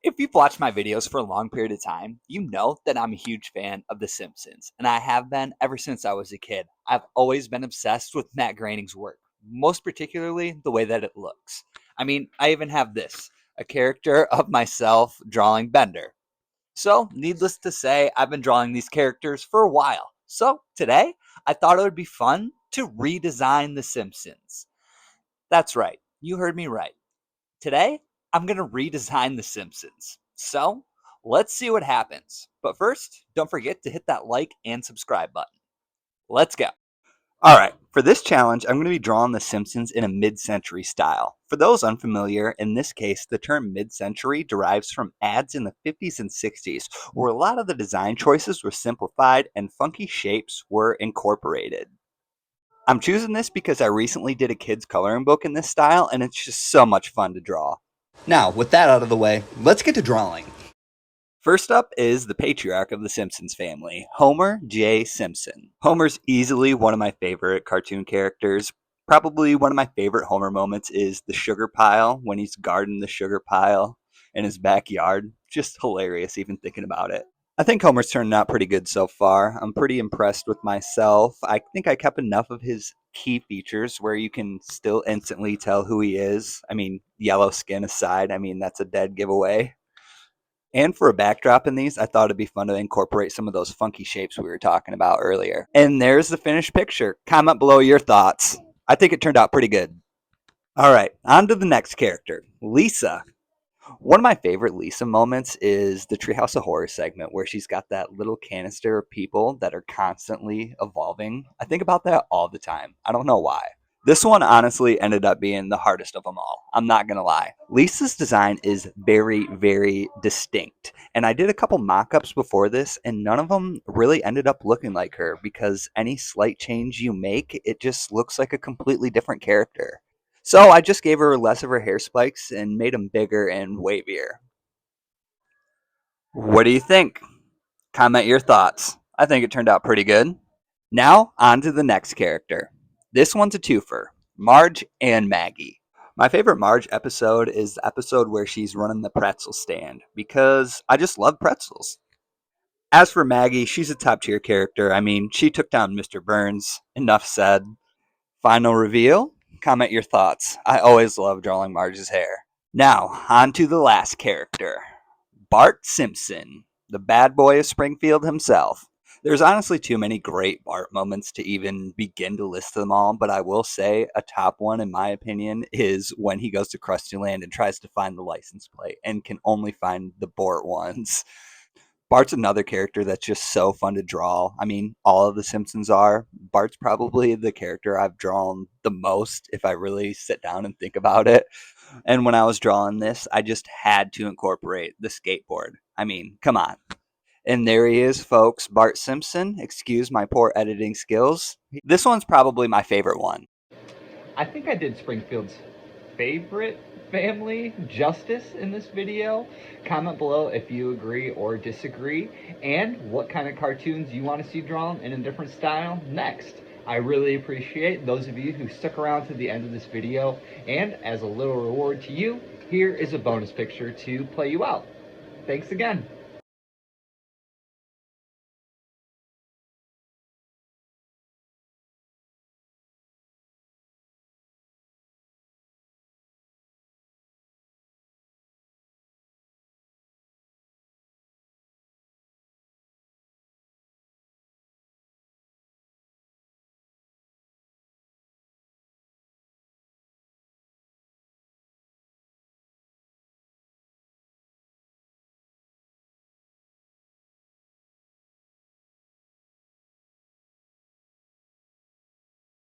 If you've watched my videos for a long period of time, you know that I'm a huge fan of The Simpsons, and I have been ever since I was a kid. I've always been obsessed with Matt Groening's work, most particularly the way that it looks. I mean, I even have this a character of myself drawing Bender. So, needless to say, I've been drawing these characters for a while. So, today, I thought it would be fun to redesign The Simpsons. That's right, you heard me right. Today, I'm going to redesign The Simpsons. So, let's see what happens. But first, don't forget to hit that like and subscribe button. Let's go. All right, for this challenge, I'm going to be drawing The Simpsons in a mid century style. For those unfamiliar, in this case, the term mid century derives from ads in the 50s and 60s, where a lot of the design choices were simplified and funky shapes were incorporated. I'm choosing this because I recently did a kid's coloring book in this style, and it's just so much fun to draw. Now, with that out of the way, let's get to drawing. First up is the patriarch of the Simpsons family, Homer J. Simpson. Homer's easily one of my favorite cartoon characters. Probably one of my favorite Homer moments is the sugar pile when he's guarding the sugar pile in his backyard. Just hilarious even thinking about it. I think Homer's turned out pretty good so far. I'm pretty impressed with myself. I think I kept enough of his key features where you can still instantly tell who he is. I mean, yellow skin aside, I mean, that's a dead giveaway. And for a backdrop in these, I thought it'd be fun to incorporate some of those funky shapes we were talking about earlier. And there's the finished picture. Comment below your thoughts. I think it turned out pretty good. All right, on to the next character, Lisa. One of my favorite Lisa moments is the Treehouse of Horror segment where she's got that little canister of people that are constantly evolving. I think about that all the time. I don't know why. This one honestly ended up being the hardest of them all. I'm not going to lie. Lisa's design is very, very distinct. And I did a couple mock ups before this, and none of them really ended up looking like her because any slight change you make, it just looks like a completely different character. So I just gave her less of her hair spikes and made them bigger and wavier. What do you think? Comment your thoughts. I think it turned out pretty good. Now, on to the next character. This one's a twofer, Marge and Maggie. My favorite Marge episode is the episode where she's running the pretzel stand because I just love pretzels. As for Maggie, she's a top tier character. I mean, she took down Mr. Burns. Enough said. Final reveal? Comment your thoughts. I always love drawing Marge's hair. Now, on to the last character, Bart Simpson, the bad boy of Springfield himself. There's honestly too many great Bart moments to even begin to list them all, but I will say a top one, in my opinion, is when he goes to Krusty Land and tries to find the license plate and can only find the Bort ones. Bart's another character that's just so fun to draw. I mean, all of the Simpsons are. Bart's probably the character I've drawn the most if I really sit down and think about it. And when I was drawing this, I just had to incorporate the skateboard. I mean, come on. And there he is, folks. Bart Simpson. Excuse my poor editing skills. This one's probably my favorite one. I think I did Springfield's favorite family justice in this video. Comment below if you agree or disagree, and what kind of cartoons you want to see drawn in a different style next. I really appreciate those of you who stuck around to the end of this video, and as a little reward to you, here is a bonus picture to play you out. Thanks again.